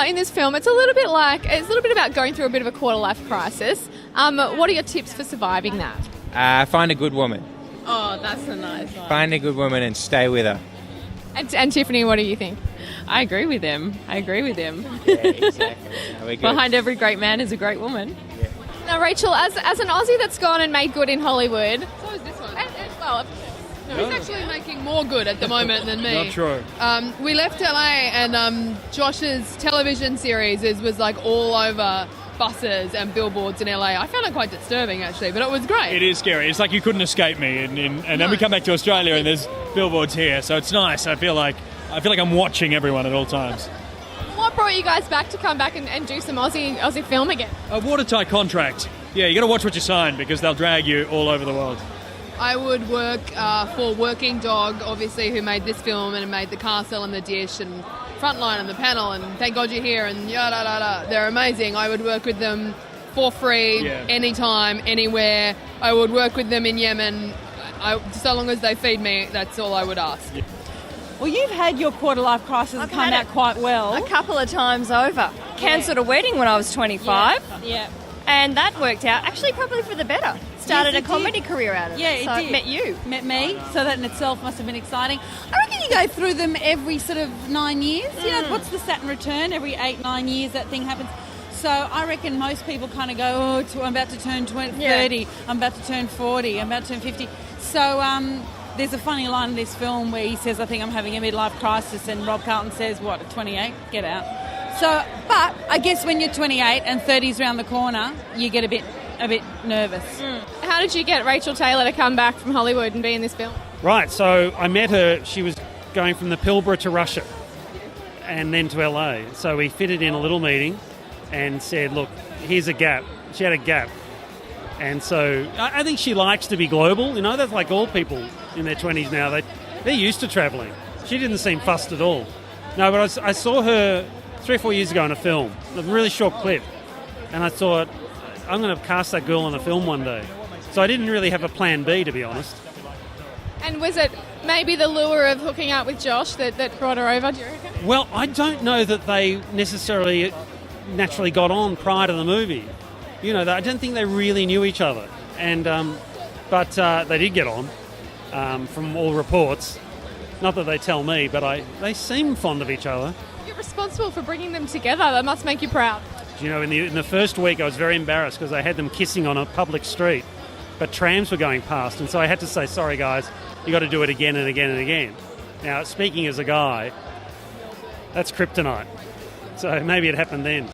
In this film, it's a little bit about going through a bit of a quarter-life crisis. What are your tips for surviving that? Find a good woman. Oh, that's a nice one. Find a good woman and stay with her. And Tiffany, what do you think? I agree with him. Yeah, exactly. No, we're good. Behind every great man is a great woman. Now, Rachel, as an Aussie that's gone and made good in Hollywood, So is this one. well, He's actually making more good at the moment than me. Not true. We left LA and Josh's television series was like all over buses and billboards in LA. I found it quite disturbing actually, but it was great. It is scary. It's like you couldn't escape me, and then we come back to Australia and there's billboards here, so it's nice. I feel like I'm watching everyone at all times. what brought you guys back to come back and do some Aussie film again? A watertight contract. Yeah, you got to watch what you sign because they'll drag you all over the world. I would work for Working Dog, obviously, who made this film and made The Castle and The Dish and Frontline and The Panel and Thank God You're Here and yada yada. They're amazing. I would work with them for free, anytime, anywhere. I would work with them in Yemen. So long as they feed me, that's all I would ask. Well, you've had your quarter-life crisis come out quite well. A couple of times over. Cancelled a wedding when I was 25. Yeah. And that worked out actually probably for the better. Started Yes, a it comedy career out of Yeah, it. it So did. met you. Met me, so that in itself must have been exciting. I reckon you go through them every sort of 9 years. You know, what's the Saturn return? Every 8-9 years that thing happens. So I reckon most people kind of go, I'm about to turn 30, I'm about to turn 40, I'm about to turn 50. So there's a funny line in this film where he says, I think I'm having a midlife crisis, and Rob Carlton says, what, at 28? Get out. So, but I guess when you're 28 and 30's around the corner, you get a bit nervous. How did you get Rachel Taylor to come back from Hollywood and be in this film? Right, so I met her, she was going from the Pilbara to Russia and then to LA. So we fitted in a little meeting and said, look, here's a gap. She had a gap. And so I think she likes to be global. You know, that's like all people in their 20s now. They're used to travelling. She didn't seem fussed at all. No, but I saw her 3 or 4 years ago in a film, a really short clip. And I thought, I'm going to cast that girl in a film one day. So I didn't really have a plan B, to be honest. And was it maybe the lure of hooking up with Josh that brought her over, do you reckon? Well, I don't know that they necessarily naturally got on prior to the movie. You know, I don't think they really knew each other. And but they did get on, from all reports. Not that they tell me, but they seem fond of each other. You're responsible for bringing them together. That must make you proud. You know, in the first week I was very embarrassed because I had them kissing on a public street, but trams were going past, and so I had to say, sorry guys, you got to do it again and again and again. Now, speaking as a guy, that's kryptonite. So maybe it happened then.